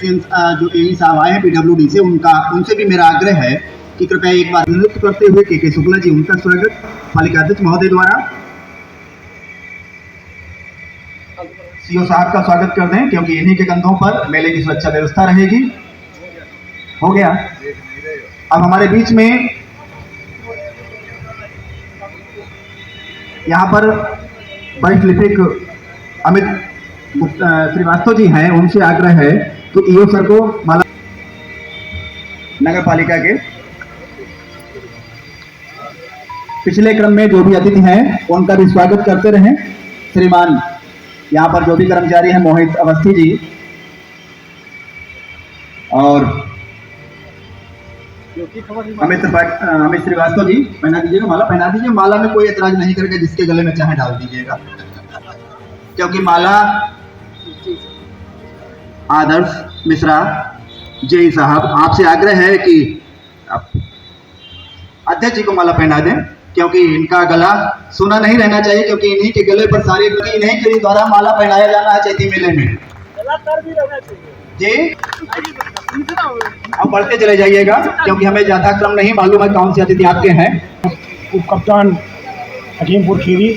जो एई साहब आए हैं पीडब्ल्यूडी से, उनसे भी मेरा आग्रह है कि कृपया एक बार नृत्य करते हुए के शुक्ला जी, उनका स्वागत पालिका अध्यक्ष महोदय द्वारा सीओ साहब का स्वागत कर दें, क्योंकि इन्हीं के कंधों पर मेले की सुरक्षा व्यवस्था रहेगी। हो गया। अब हमारे बीच में यहाँ पर वरिष्ठ लिपिक अमित श्रीवास्तव जी हैं, उनसे आग्रह है कि ईओ सर को माला नगर पालिका के पिछले क्रम में जो भी अतिथि हैं उनका भी स्वागत करते रहें। श्रीमान यहाँ पर जो भी कर्मचारी हैं, मोहित अवस्थी जी और अमित श्रीवास्तव जी, पहना दीजिएगा माला, पहना दीजिए। माला में कोई एतराज नहीं करेगा, जिसके गले में चाहे डाल दीजिएगा, क्योंकि माला आदर्श मिश्रा जेई साहब, आपसे आग्रह है कि अध्यक्ष जी को माला पहना दें, क्योंकि इनका गला सुना नहीं रहना चाहिए, क्योंकि इन्हीं के गले पर सारे इन्हीं के द्वारा माला पहनाया जाना है चैती मेले में जी। अब बढ़ते चले जाइएगा, क्योंकि हमें ज्यादा क्रम नहीं मालूम है कौन से अतिथि आपके हैं। उप कप्तान हकीमपुर खीरी,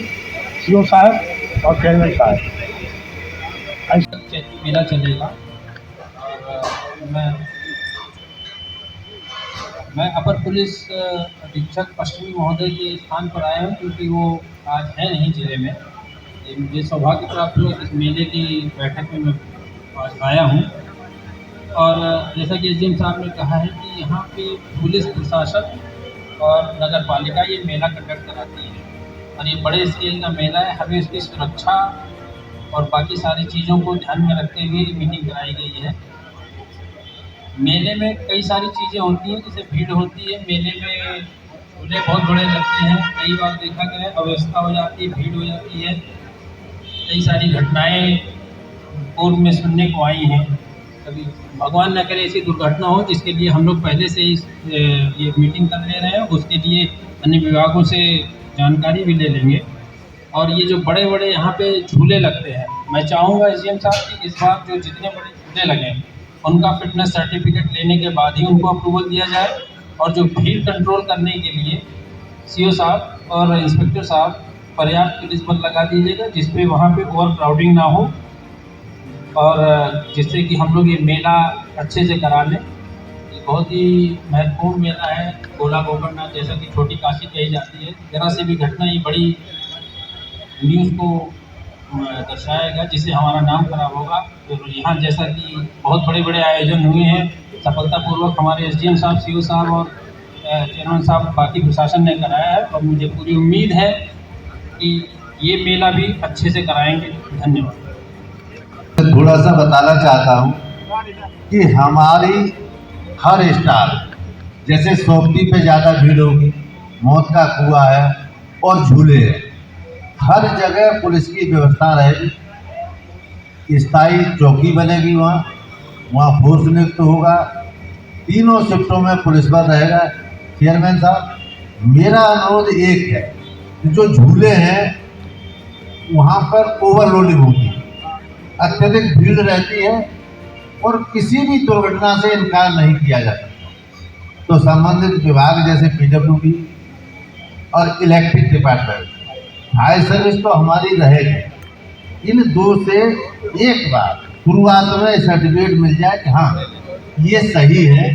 सीओ साहब और चेयरमैन साहब। मेला चलेगा और मैं अपर पुलिस अधीक्षक पश्चिमी महोदय के स्थान पर आया हूँ, क्योंकि वो आज है नहीं जिले में। मुझे सौभाग्य प्राप्त हुआ इस मेले की बैठक में मैं आज आया हूँ। और जैसा कि एसडीएम साहब ने कहा है कि यहाँ पे पुलिस प्रशासन और नगर पालिका ये मेला कंडक्ट कराती है, और ये बड़े स्केल का मेला है। हमें इसकी सुरक्षा और बाकी सारी चीज़ों को ध्यान में रखते हुए मीटिंग कराई गई है। मेले में कई सारी चीज़ें होती हैं, जैसे भीड़ होती है मेले में, झूले बहुत बड़े लगते हैं, कई बार देखा गया है अव्यवस्था हो जाती है, भीड़ हो जाती है, कई सारी घटनाएं पूर्व में सुनने को आई हैं। कभी भगवान न करे ऐसी दुर्घटना हो, जिसके लिए हम लोग पहले से ही ये मीटिंग कर ले रहे हैं, उसके लिए अन्य विभागों से जानकारी भी ले लेंगे। और ये जो बड़े बड़े यहाँ पे झूले लगते हैं, मैं चाहूँगा एसडीएम साहब कि इस बार जो जितने बड़े झूले लगे उनका फिटनेस सर्टिफिकेट लेने के बाद ही उनको अप्रूवल दिया जाए। और जो भीड़ कंट्रोल करने के लिए सीओ साहब और इंस्पेक्टर साहब पर्याप्त पुलिस बल लगा दीजिएगा, जिसपे वहाँ पे ओवर क्राउडिंग ना हो, और जिससे कि हम लोग ये मेला अच्छे से करा लें। ये बहुत ही महत्वपूर्ण मेला है। गोला गोकर्णनाथ जैसा कि छोटी काशी कही जाती है, जरा से भी घटना ये बड़ी न्यूज़ को दर्शाएगा, जिससे हमारा नाम खराब होगा। तो यहाँ जैसा कि बहुत बड़े बड़े आयोजन हुए हैं, सफलतापूर्वक हमारे एसडीएम साहब, सीओ साहब और चेयरमैन साहब, बाकी प्रशासन ने कराया है, और मुझे पूरी उम्मीद है कि ये मेला भी अच्छे से कराएंगे। धन्यवाद। थोड़ा सा बताना चाहता हूँ कि हमारी हर स्टाल, जैसे सोपती पे ज़्यादा भीड़ होगी, मौत का कुआं है और झूले हैं, हर जगह पुलिस की व्यवस्था रहेगी। स्थायी चौकी बनेगी, वहाँ फोर्स नियुक्त होगा, तीनों शिफ्टों में पुलिस बल रहेगा। चेयरमैन साहब, मेरा अनुरोध एक है, जो झूले हैं वहाँ पर ओवरलोडिंग होती है, अत्यधिक भीड़ रहती है, और किसी भी दुर्घटना से इनकार नहीं किया जा सकता। तो संबंधित विभाग जैसे पीडब्ल्यूडी और इलेक्ट्रिक डिपार्टमेंट, फायर सर्विस तो हमारी रहेगी। इन दो से एक बार शुरुआत में सर्टिफिकेट मिल जाए कि हाँ ये सही है,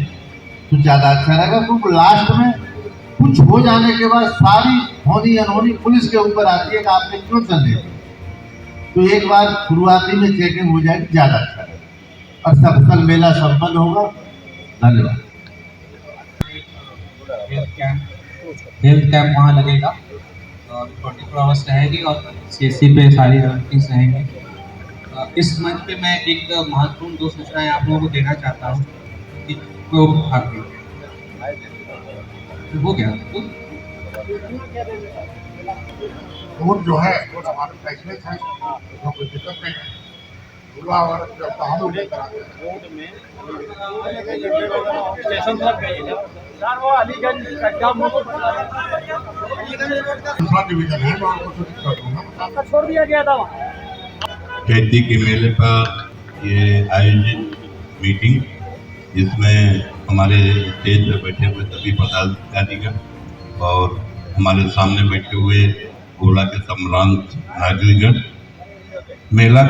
तो ज़्यादा अच्छा रहेगा, क्योंकि लास्ट में कुछ हो जाने के बाद सारी होनी अनहोनी पुलिस के ऊपर आती है कि आपने क्यों चलने दी। तो एक बार शुरुआती में चेकिंग हो जाएगी, ज़्यादा अच्छा रहेगा, और सफल मेला संपन्न होगा। धन्यवाद। हेल्थ कैंप वहाँ लगेगा और 24 आवर्स रहेगी, और सीएससी पे सारी रैंकिंग्स रहेंगी। इस मंच पे मैं एक महत्वपूर्ण दो सूचनाएं आप लोगों को देना चाहता हूँ कि वो हो गया रोड जो है रोड हमारे फैसले है, तो कोई दिक्कत नहीं है। और हम लोग रोड में स्टेशन तक गए यार, वो अलीगंज डिवीजन है, मैं आपको दिक्कत होगा, छोड़ दिया गया था वहाँ। चैती के मेले पर ये आयोजित मीटिंग, जिसमें हमारे स्टेज पर बैठे हुए सभी पदाधिकारीगण और हमारे सामने बैठे हुए गोला के सम्रांत नागरिकगण। मेला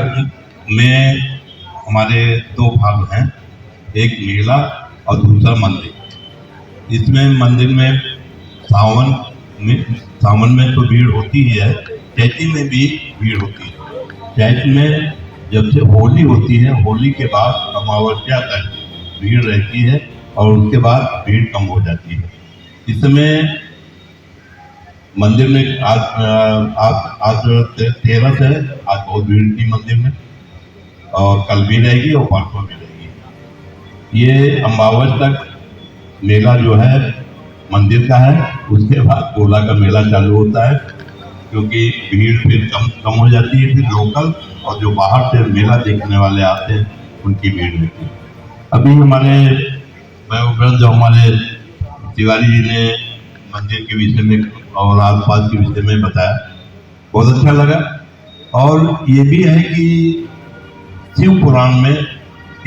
में हमारे दो भाग हैं, एक मेला और दूसरा मंदिर। इसमें मंदिर में सावन में तो भीड़ होती ही है, चैती में भी भीड़ होती है। चैत में जब से होली होती है, होली के बाद अमावस्या तक भीड़ रहती है और उसके बाद भीड़ कम हो जाती है। इस समय मंदिर में आज 13 से आज बहुत भीड़ थी मंदिर में, और कल भी रहेगी और परसों भी रहेगी। ये अमावस तक मेला जो है मंदिर का है, उसके बाद गोला का मेला चालू होता है, क्योंकि भीड़ फिर कम हो जाती है। फिर लोकल और जो बाहर से मेला देखने वाले आते हैं उनकी भीड़ रहती है। अभी जो हमारे तिवारी जी ने मंदिर के विषय में और आसपास के विषय में बताया, बहुत अच्छा लगा। और ये भी है कि शिव पुराण में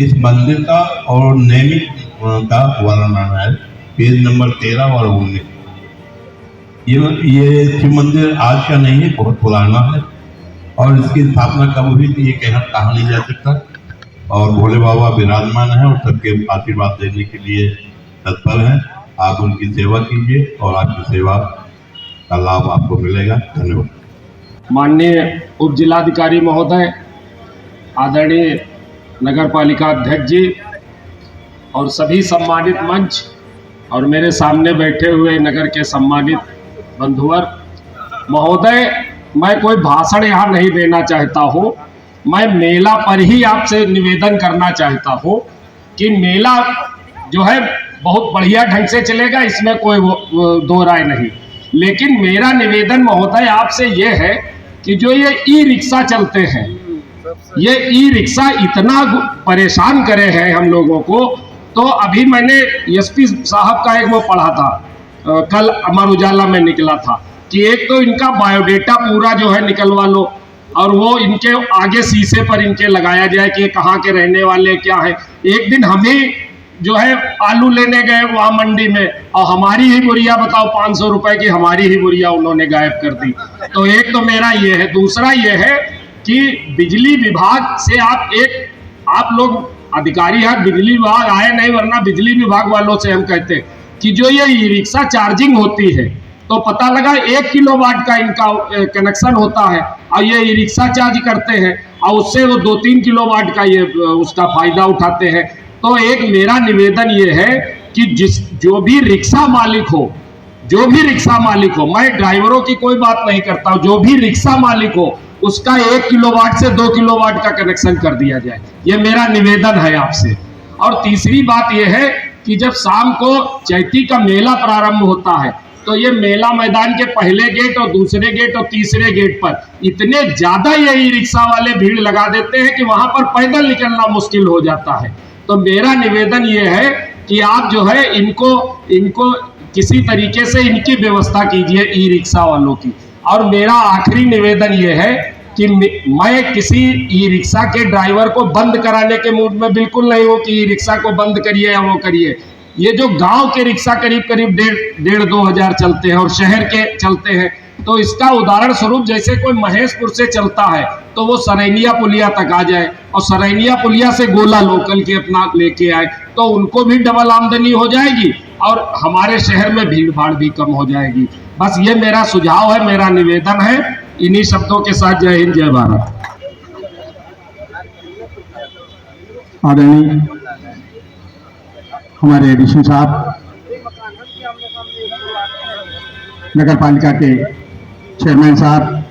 इस मंदिर का और नैमिक का वर्णन है, पेज नंबर 13 और 19। ये शिव मंदिर आज का नहीं है, बहुत पुराना है, और इसकी स्थापना कब हुई थी ये कहा नहीं जा सकता। और भोले बाबा विराजमान हैं और सबके आशीर्वाद देने के लिए तत्पर हैं। आप उनकी सेवा कीजिए और आपकी सेवा का लाभ आपको मिलेगा। धन्यवाद। माननीय उप जिलाधिकारी महोदय, आदरणीय नगर पालिका अध्यक्ष जी और सभी सम्मानित मंच और मेरे सामने बैठे हुए नगर के सम्मानित बंधुवर महोदय, मैं कोई भाषण यहाँ नहीं देना चाहता हूँ। मैं मेला पर ही आपसे निवेदन करना चाहता हूँ कि मेला जो है बहुत बढ़िया ढंग से चलेगा, इसमें कोई दो राय नहीं। लेकिन मेरा निवेदन महोदय आपसे ये है कि जो ये ई रिक्शा चलते हैं, ये ई रिक्शा इतना परेशान करे हैं हम लोगों को। तो अभी मैंने एसपी साहब का एक वो पढ़ा था, कल अमर उजाला में निकला था कि एक तो इनका बायोडेटा पूरा जो है निकलवा लो और वो इनके आगे शीशे पर इनके लगाया जाए कि ये कहाँ के रहने वाले क्या है। एक दिन हमें जो है आलू लेने गए वहाँ मंडी में, और हमारी ही बोरिया बताओ 500 रुपए की हमारी ही बोरिया उन्होंने गायब कर दी। तो एक तो मेरा ये है। दूसरा ये है कि बिजली विभाग से आप लोग अधिकारी हैं, बिजली विभाग आए नहीं, वरना बिजली विभाग वालों से हम कहते हैं कि जो ये ई रिक्शा चार्जिंग होती है, तो पता लगा 1 किलोवाट का इनका कनेक्शन होता है और ये ई रिक्शा चार्ज करते हैं और उससे वो 2-3 किलोवाट का ये उसका फायदा उठाते हैं। तो एक मेरा निवेदन ये है कि जो भी रिक्शा मालिक हो, मैं ड्राइवरों की कोई बात नहीं करता हूँ, जो भी रिक्शा मालिक हो उसका 1 किलोवाट से 2 किलोवाट का कनेक्शन कर दिया जाए। ये मेरा निवेदन है आपसे। और तीसरी बात यह है कि जब शाम को चैती का मेला प्रारंभ होता है, तो ये मेला मैदान के पहले गेट और दूसरे गेट और तीसरे गेट पर इतने ज्यादा ये ई रिक्शा वाले भीड़ लगा देते हैं कि वहां पर पैदल निकलना मुश्किल हो जाता है। तो मेरा निवेदन ये है कि आप जो है इनको किसी तरीके से इनकी व्यवस्था कीजिए ई रिक्शा वालों की। और मेरा आखिरी निवेदन ये है कि मैं किसी ई रिक्शा के ड्राइवर को बंद कराने के मूड में बिल्कुल नहीं हूँ कि ई रिक्शा को बंद करिए या वो करिए। ये जो गांव के रिक्शा करीब 1,500-2 हज़ार चलते हैं और शहर के चलते हैं, तो इसका उदाहरण स्वरूप जैसे कोई महेशपुर से चलता है तो वो सरैनिया पुलिया तक आ जाए और सरैनिया पुलिया से गोला लोकल के अपना लेके आए, तो उनको भी डबल आमदनी हो जाएगी और हमारे शहर में भीड़ भाड़ भी कम हो जाएगी। बस ये मेरा सुझाव है, मेरा निवेदन है। इन्हीं शब्दों के साथ जय हिंद, जय भारत। आदरणीय हमारे एडिशन साहब, नगर पालिका के चेयरमैन साहब,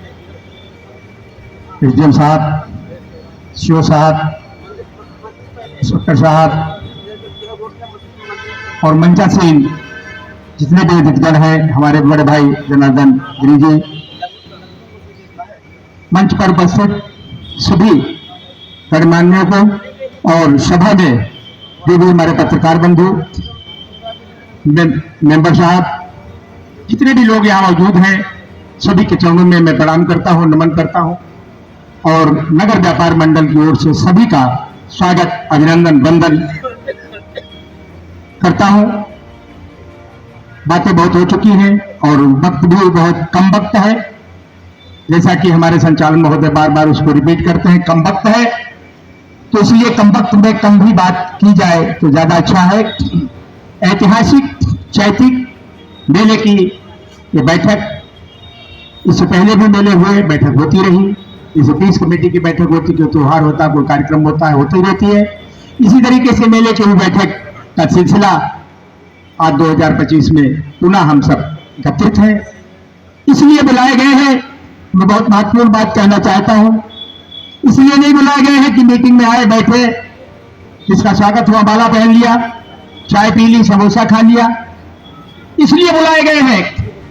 एसडीएम साहब, सीओ साहब, इंस्पेक्टर साहब और मंचासीन जितने भी अधिकजन हैं, हमारे बड़े भाई जनार्दन गिरी जी, मंच पर उपस्थित सभी गणमान्यों को और सभा में जो भी हमारे पत्रकार बंधु, मेंबर साहब, जितने भी लोग यहाँ मौजूद हैं, सभी के चरणों में मैं प्रणाम करता हूँ, नमन करता हूँ। और नगर व्यापार मंडल की ओर से सभी का स्वागत, अभिनंदन, वंदन करता हूं। बातें बहुत हो चुकी हैं और वक्त भी बहुत कम वक्त है, जैसा कि हमारे संचालन महोदय बार बार उसको रिपीट करते हैं, कम वक्त है, तो इसलिए कम वक्त में कम भी बात की जाए तो ज्यादा अच्छा है। ऐतिहासिक चैतिक मेले की ये बैठक, इससे पहले भी मेले हुए, बैठक होती रही, जैसे पीस कमेटी की बैठक होती, कोई त्योहार होता, कोई कार्यक्रम होता है, होती रहती है। इसी तरीके से मेले की भी बैठक का सिलसिला आज 2025 में पुनः हम सब एकत्रित हैं, इसलिए बुलाए गए हैं। मैं बहुत महत्वपूर्ण बात कहना चाहता हूं, इसलिए नहीं बुलाए गए हैं कि मीटिंग में आए बैठे, जिसका स्वागत हुआ माला पहन लिया, चाय पी ली, समोसा खा लिया। इसलिए बुलाए गए हैं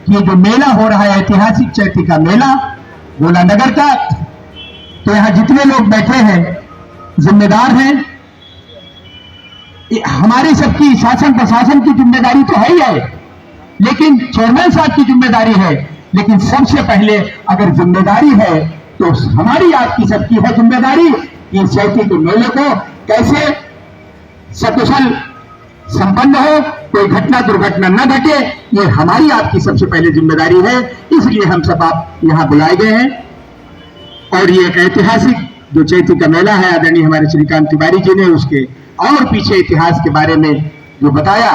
कि जो मेला हो रहा है, ऐतिहासिक चैती का मेला गोला नगर का, तो यहां जितने लोग बैठे हैं जिम्मेदार हैं। हमारी सबकी शासन प्रशासन की जिम्मेदारी तो है ही है, लेकिन चेयरमैन साहब की जिम्मेदारी है, लेकिन सबसे पहले अगर जिम्मेदारी है तो हमारी आपकी सबकी है जिम्मेदारी कि चैती के मेले को कैसे सकुशल संपन्न हो, कोई घटना दुर्घटना न घटे, ये हमारी आपकी सबसे पहले जिम्मेदारी है। इसलिए हम सब आप यहां बुलाए गए हैं और ये एक ऐतिहासिक जो चैती का मेला है, आदरणीय हमारे श्रीकांत तिवारी जी ने उसके और पीछे इतिहास के बारे में जो बताया,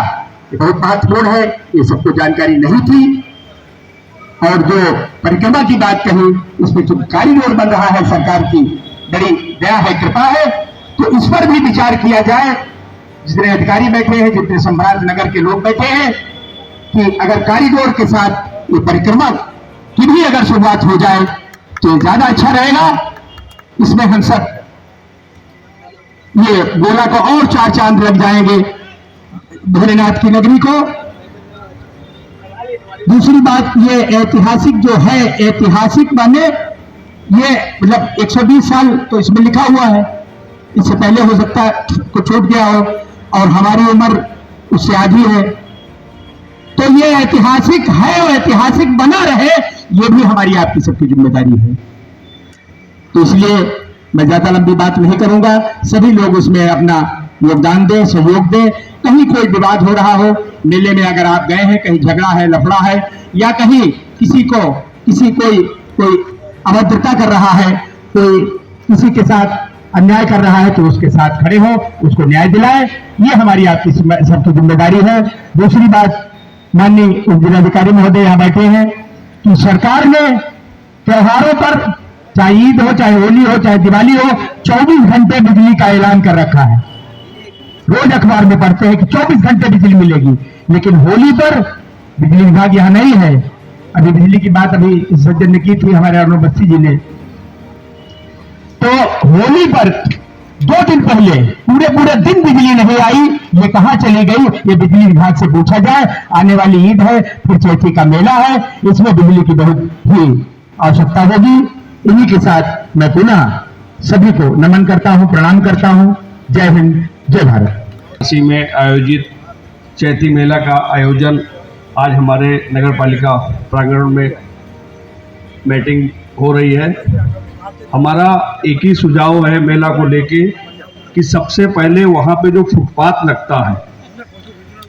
ये बहुत महत्वपूर्ण है, ये सबको जानकारी नहीं थी। और जो परिक्रमा की बात कही, उसमें जो कॉरिडोर बन रहा है, सरकार की बड़ी दया है, कृपा है, तो इस पर भी विचार किया जाए। जितने अधिकारी बैठे हैं, जितने सम्राट नगर के लोग बैठे हैं, कि अगर कॉरिडोर के साथ ये परिक्रमा की भी अगर शुरुआत हो जाए तो ज्यादा अच्छा रहेगा। इसमें हम सब ये गोला को और 4 चांद लग जाएंगे भोलेनाथ की नगरी को। दूसरी बात, ये ऐतिहासिक जो है, ऐतिहासिक माने ये मतलब 120 साल तो इसमें लिखा हुआ है, इससे पहले हो सकता है कुछ छूट गया हो, और हमारी उम्र उससे आधी है, तो ये ऐतिहासिक है और ऐतिहासिक बना रहे, ये भी हमारी आपकी सबकी जिम्मेदारी है। तो इसलिए मैं ज्यादा लंबी बात नहीं करूंगा, सभी लोग उसमें अपना योगदान दें, सहयोग दें। कहीं कोई विवाद हो रहा हो मेले में, अगर आप गए हैं, कहीं झगड़ा है, लफड़ा है, या कहीं कोई अभद्रता कर रहा है, कोई किसी के साथ अन्याय कर रहा है, तो उसके साथ खड़े हो, उसको न्याय दिलाए, ये हमारी आपकी सबकी जिम्मेदारी है। दूसरी बात, माननीय उप जिलाधिकारी महोदय यहाँ बैठे हैं, कि सरकार ने त्योहारों पर, चाहे ईद हो, चाहे होली हो, चाहे दिवाली हो, 24 घंटे बिजली का ऐलान कर रखा है। रोज अखबार में पढ़ते हैं कि 24 घंटे बिजली मिलेगी, लेकिन होली पर बिजली विभाग यहां नहीं है। अभी बिजली की बात अभी इस सज्जन ने की थी, हमारे अरुण बस्सी जी ने, तो होली पर 2 दिन पहले पूरे दिन बिजली नहीं आई, ये कहां चली गई, ये बिजली विभाग से पूछा जाए। आने वाली ईद है, फिर चैती का मेला है, इसमें बिजली की बहुत ही आवश्यकता होगी। इन्हीं के साथ मैं पुनः सभी को नमन करता हूं, प्रणाम करता हूं। जय हिंद, जय भारत। इसी में आयोजित चैती मेला का आयोजन आज हमारे नगर पालिका प्रांगण में मीटिंग हो रही है। हमारा एक ही सुझाव है मेला को लेके कि सबसे पहले वहाँ पे जो फुटपाथ लगता है,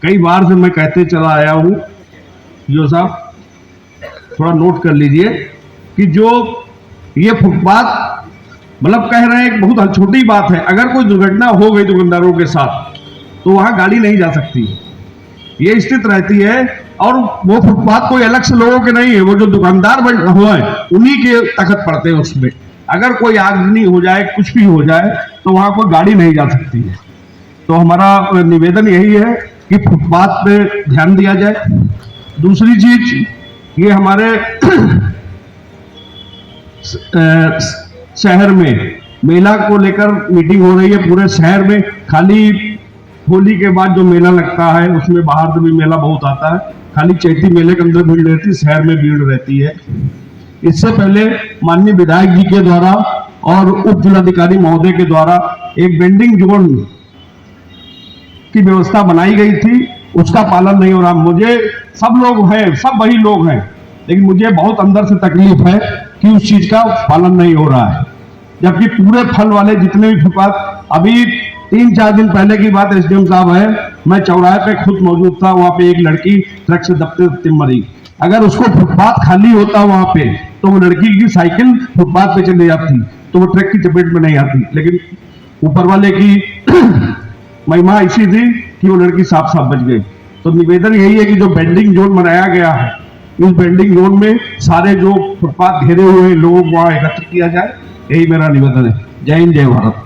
कई बार से मैं कहते चला आया हूँ, जो साहब थोड़ा नोट कर लीजिए कि जो ये फुटपाथ मतलब कह रहे हैं एक बहुत छोटी बात है, अगर कोई दुर्घटना हो गई दुकानदारों के साथ तो वहाँ गाड़ी नहीं जा सकती, ये स्थिति रहती है। और वो फुटपाथ कोई अलग से लोगों के नहीं है, वो जो दुकानदार हुए उन्हीं के तखत पड़ते हैं उसमें। अगर कोई आगजनी हो जाए, कुछ भी हो जाए, तो वहाँ कोई गाड़ी नहीं जा सकती है। तो हमारा निवेदन यही है कि फुटपाथ पे ध्यान दिया जाए। दूसरी चीज, ये हमारे शहर में मेला को लेकर मीटिंग हो रही है पूरे शहर में। खाली होली के बाद जो मेला लगता है उसमें बाहर से भी मेला बहुत आता है, खाली चैती मेले के अंदर भीड़ रहती है, शहर में भीड़ रहती है। इससे पहले माननीय विधायक जी के द्वारा और उप जिलाधिकारी महोदय के द्वारा एक वेंडिंग जोन की व्यवस्था बनाई गई थी, उसका पालन नहीं हो रहा। मुझे सब लोग हैं, सब वही लोग हैं, लेकिन मुझे बहुत अंदर से तकलीफ है कि उस चीज का पालन नहीं हो रहा है। जबकि पूरे फल वाले जितने भी फुटपाथ अभी 3-4 दिन पहले की बात, एसडीएम साहब है, मैं चौराहे पे खुद मौजूद था। वहां पे एक लड़की ट्रक से दबते दबते मरी। अगर उसको फुटपाथ खाली होता वहां पे तो वो लड़की की साइकिल फुटपाथ पे चली जाती, तो वो ट्रक की चपेट में नहीं आती। लेकिन ऊपर वाले की महिमा ऐसी थी कि वो लड़की साफ साफ बच गई। तो निवेदन यही है कि जो बेंडिंग जोन बनाया गया है, इस बेंडिंग जोन में सारे जो फुटपाथ घेरे हुए लोगों को वहां एकत्र किया जाए, यही मेरा निवेदन है। जय हिंद, जय भारत।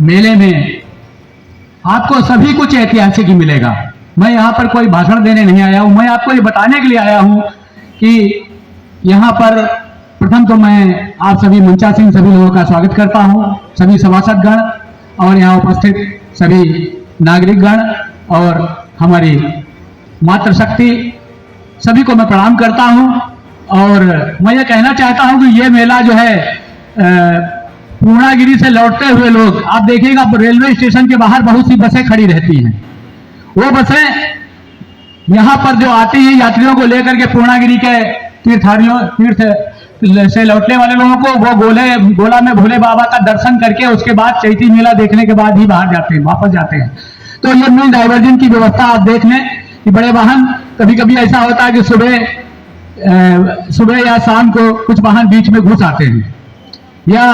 मेले में आपको सभी कुछ ऐतिहासिक ही मिलेगा। मैं यहाँ पर कोई भाषण देने नहीं आया हूँ, मैं आपको ये बताने के लिए आया हूँ कि यहाँ पर प्रथम तो मैं आप सभी मंचासीन सभी लोगों का स्वागत करता हूँ, सभी सभासदगण और यहाँ उपस्थित सभी नागरिकगण और हमारी मातृशक्ति, सभी को मैं प्रणाम करता हूँ। और मैं ये कहना चाहता हूँ कि ये मेला जो है पूर्णागिरी से लौटते हुए लोग, आप देखिएगा रेलवे स्टेशन के बाहर बहुत सी बसें खड़ी रहती हैं। वो बसें यहाँ पर जो आती हैं यात्रियों को लेकर के पूर्णागिरी के तीर्थ से लौटने वाले लोगों को, वो गोला में भोले बाबा का दर्शन करके उसके बाद चैती मेला देखने के बाद ही बाहर जाते हैं, वापस जाते हैं। तो ये मील डाइवर्जन की व्यवस्था आप देख लें कि बड़े वाहन, कभी कभी ऐसा होता है कि सुबह या शाम को कुछ वाहन बीच में घुस आते हैं या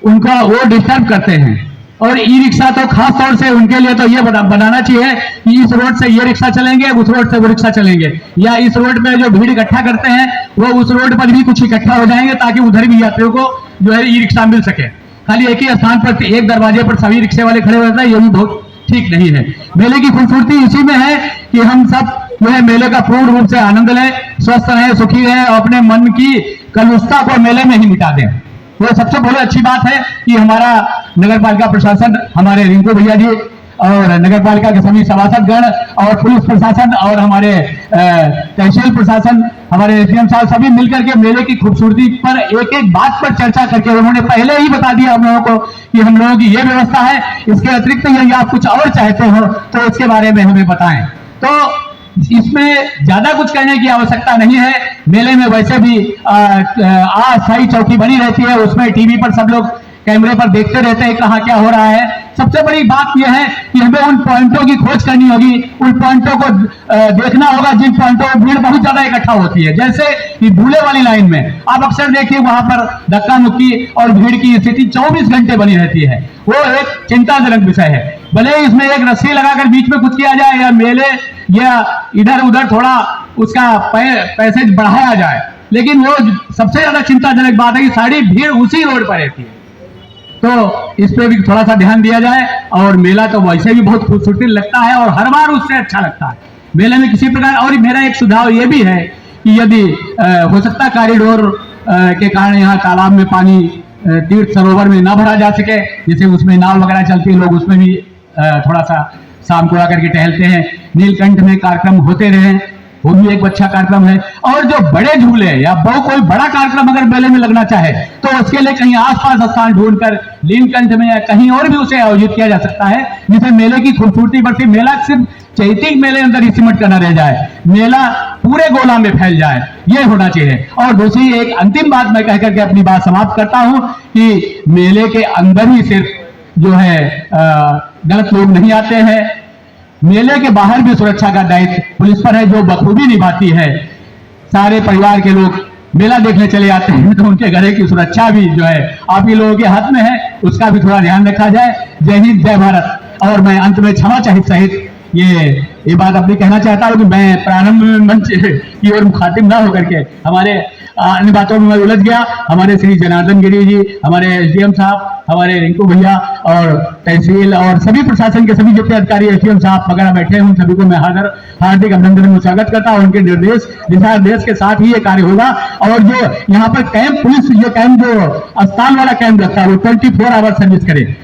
उनका वो डिस्टर्ब करते हैं। और ई रिक्शा तो खास तौर से उनके लिए तो ये बनाना चाहिए कि इस रोड से ये रिक्शा चलेंगे, उस रोड से वो रिक्शा चलेंगे, या इस रोड पे जो भीड़ इकट्ठा करते हैं वो उस रोड पर भी कुछ इकट्ठा हो जाएंगे ताकि उधर भी यात्रियों को जो है ई रिक्शा मिल सके। खाली एक ही स्थान पर एक दरवाजे पर सभी रिक्शे वाले खड़े होते हैं, ये भी बहुत ठीक नहीं है। मेले की खूबसूरती इसी में है कि हम सब जो है मेले का पूर्ण रूप से आनंद लें, स्वस्थ रहें, सुखी रहें और अपने मन की कलुषता को मेले में ही मिटा दें। तो सबसे बड़ी अच्छी बात है कि हमारा नगर पालिका प्रशासन, हमारे रिंकू भैया जी और नगर पालिका के सभी सभासदगण और पुलिस प्रशासन और हमारे तहसील प्रशासन, हमारे एसडीएम साहब, सभी मिलकर के मेले की खूबसूरती पर एक एक बात पर चर्चा करके उन्होंने पहले ही बता दिया हम लोगों को कि हम लोगों की ये व्यवस्था है, इसके अतिरिक्त यदि आप कुछ और चाहते हो तो उसके बारे में हमें बताएं। तो इसमें ज्यादा कुछ कहने की आवश्यकता नहीं है। मेले में वैसे भी अस्थायी चौकी बनी रहती है, उसमें टीवी पर सब लोग कैमरे पर देखते रहते हैं कहाँ क्या हो रहा है। सबसे बड़ी बात यह है कि हमें उन पॉइंटों की खोज करनी होगी, उन पॉइंटों को देखना होगा जिन पॉइंटों पर भीड़ बहुत ज्यादा इकट्ठा होती है। जैसे कि भूले वाली लाइन में आप अक्सर देखिए वहां पर धक्का मुक्की और भीड़ की स्थिति 24 घंटे बनी रहती है, वो एक चिंताजनक विषय है। भले इसमें एक रस्सी लगाकर बीच में कुछ किया जाए या मेले या इधर उधर थोड़ा उसका पैसेज बढ़ाया जाए, लेकिन वो सबसे ज्यादा चिंताजनक बात है कि सारी भीड़ उसी रोड पर रहती है। तो इस पे भी थोड़ा सा ध्यान दिया जाए। और मेला तो वैसे भी बहुत खूबसूरती लगता है और हर बार उससे अच्छा लगता है मेले में किसी प्रकार। और मेरा एक सुझाव ये भी है कि यदि हो सकता कॉरिडोर के कारण यहाँ तालाब में पानी तीर्थ सरोवर में ना भरा जा सके, जैसे उसमें नाव वगैरह चलती है, लोग उसमें भी थोड़ा सा शाम को आकर के टहलते हैं। नीलकंठ में कार्यक्रम होते रहे, वो भी एक अच्छा कार्यक्रम है। और जो बड़े झूले या कोई बड़ा कार्यक्रम अगर मेले में लगना चाहे तो उसके लिए कहीं आसपास स्थान ढूंढकर नीलकंठ में या कहीं और भी उसे आयोजित किया जा सकता है, जिससे मेले की खूबसूरती बढ़ती। मेला सिर्फ चैती मेले अंदर ही सिमट कर न रह जाए, मेला पूरे गोला में फैल जाए, ये होना चाहिए। और दूसरी एक अंतिम बात मैं कहकर के अपनी बात समाप्त करता हूं कि मेले के अंदर ही सिर्फ जो है गलत लोग नहीं आते हैं, मेले के बाहर भी सुरक्षा का दायित्व पुलिस पर है, जो बखूबी निभाती है। सारे परिवार के लोग मेला देखने चले आते हैं तो उनके घरे की सुरक्षा भी जो है आप ही लोगों के हाथ में है, उसका भी थोड़ा ध्यान रखा जाए। जय हिंद, जय भारत। और मैं अंत में क्षमा चाहिए सहित ये बात अपनी कहना चाहता हूँ कि मैं प्रारंभ में मंच की ओर मुखातिब ना होकर के हमारे अन्य बातों में मैं उलझ गया। हमारे श्री जनार्दन गिरी जी, हमारे एसडीएम साहब, हमारे रिंकू भैया और तहसील और सभी प्रशासन के सभी जितने अधिकारी एसडीएम साहब वगैरह बैठे हैं, उन सभी को मैं हार्दिक अभिनंदन स्वागत करता हूँ। उनके दिशा निर्देश के साथ ही ये कार्य होगा। और जो यहाँ पर कैंप, पुलिस ये कैंप जो अस्पताल वाला कैंप रखता है वो 24 आवर सर्विस करे,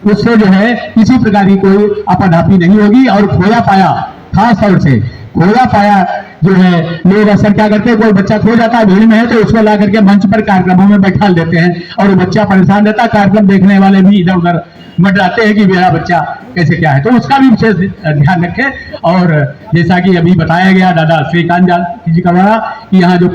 उससे जो है किसी प्रकार की कोई आपाधापी नहीं होगी। और खोया पाया, खास तौर से खोया पाया जो है लोग अक्सर क्या करते हैं, कोई बच्चा खो जाता है भीड़ में है तो उसको ला करके मंच पर कार्यक्रमों में बैठा देते हैं और बच्चा परेशान रहता है। कार्यक्रम देखने वाले भी इधर उधर मंडराते हैं कि मेरा बच्चा कैसे क्या है, तो उसका भी विशेष ध्यान रखें। और जैसा कि अभी बताया गया दादा श्रीकांत जी का द्वारा कि यहाँ जो